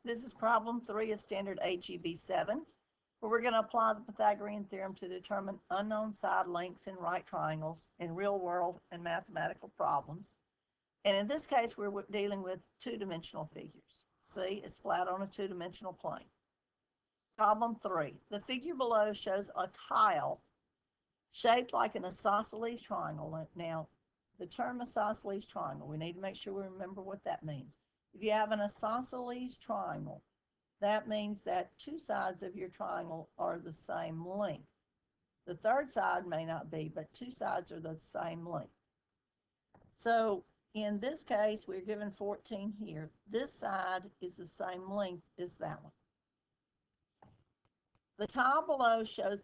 This is problem 3 of standard HEB 7, where we're going to apply the Pythagorean theorem to determine unknown side lengths in right triangles in real world and mathematical problems. And in this case, we're dealing with two-dimensional figures. See, it's flat on a two-dimensional plane. Problem 3. The figure below shows a tile shaped like an isosceles triangle. Now, the term isosceles triangle, we need to make sure we remember what that means. If you have an isosceles triangle, that means that two sides of your triangle are the same length. The third side may not be, but two sides are the same length. So in this case, we're given 14 here. This side is the same length as that one. The tile below shows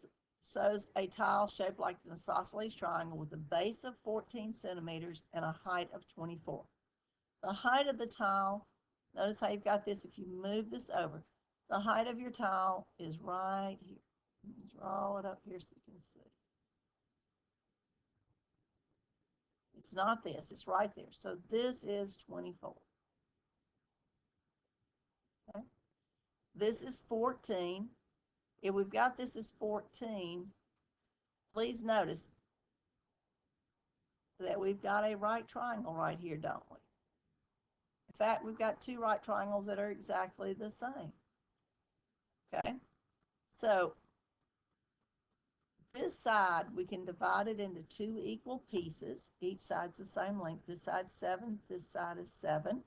a tile shaped like an isosceles triangle with a base of 14 centimeters and a height of 24. The height of the tile, notice how you've got this. If you move this over, the height of your tile is right here. Draw it up here so you can see. It's not this, it's right there. So this is 24. Okay. This is 14. If we've got this as 14, please notice that we've got a right triangle right here, don't we? In fact, we've got two right triangles that are exactly the same. Okay, so this side, we can divide it into two equal pieces. Each side's the same length. This side's 7, this side is 7.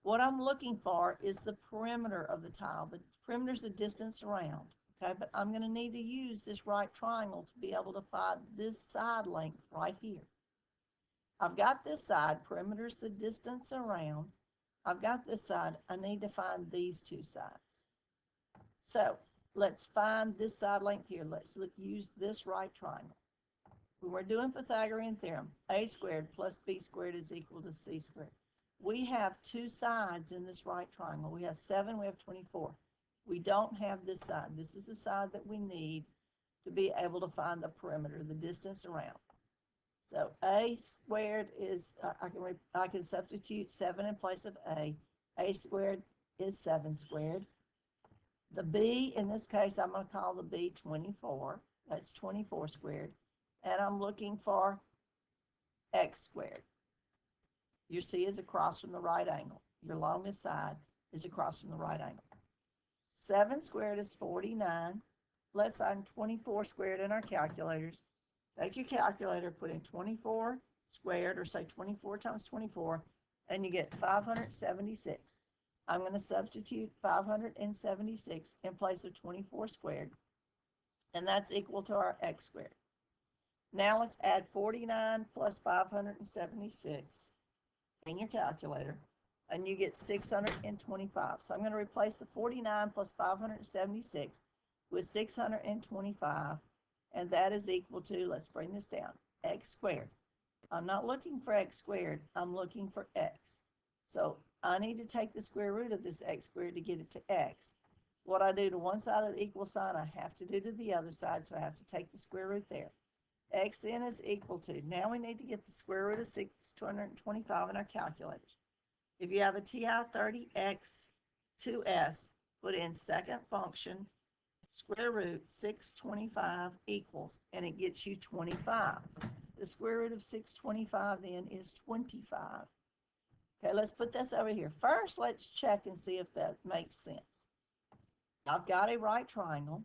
What I'm looking for is the perimeter of the tile. The perimeter is the distance around. Okay, but I'm going to need to use this right triangle to be able to find this side length right here. I've got this side, perimeter is the distance around. I've got this side, I need to find these two sides. So let's find this side length here. Let's use this right triangle. When we're doing Pythagorean theorem, a squared plus b squared is equal to c squared. We have two sides in this right triangle. We have 7, we have 24. We don't have this side. This is the side that we need to be able to find the perimeter, the distance around. So a squared is, I can substitute 7 in place of a. A squared is 7 squared. The b, in this case, I'm going to call the b 24. That's 24 squared. And I'm looking for x squared. Your c is across from the right angle. Your longest side is across from the right angle. 7 squared is 49. Let's find 24 squared in our calculators. Take your calculator, put in 24 squared, or say 24 times 24, and you get 576. I'm going to substitute 576 in place of 24 squared, and that's equal to our x squared. Now let's add 49 plus 576 in your calculator, and you get 625. So I'm going to replace the 49 plus 576 with 625. And that is equal to, let's bring this down, x squared. I'm not looking for x squared, I'm looking for x. So I need to take the square root of this x squared to get it to x. What I do to one side of the equal sign, I have to do to the other side, so I have to take the square root there. X then is equal to, now we need to get the square root of 625 in our calculators. If you have a TI-30X 2S, put in second function, square root 625 equals, and it gets you 25. The square root of 625 then is 25. Okay, let's put this over here. First, let's check and see if that makes sense. I've got a right triangle.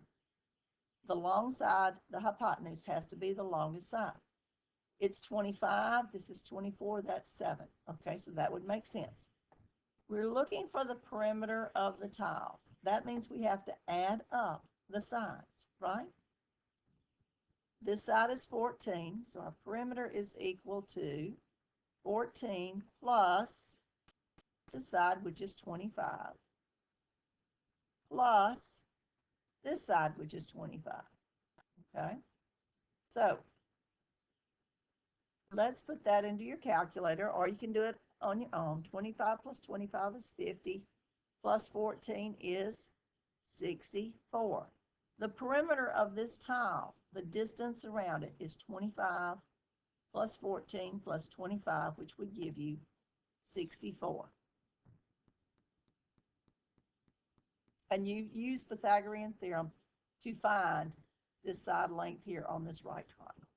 The long side, the hypotenuse, has to be the longest side. It's 25, this is 24, that's 7. Okay, so that would make sense. We're looking for the perimeter of the tile. That means we have to add up the sides, right? This side is 14, so our perimeter is equal to 14 plus this side, which is 25, plus this side, which is 25. Okay, so let's put that into your calculator, or you can do it on your own. 25 plus 25 is 50, plus 14 is 64. The perimeter of this tile, the distance around it, is 25 plus 14 plus 25, which would give you 64. And you use Pythagorean theorem to find this side length here on this right triangle.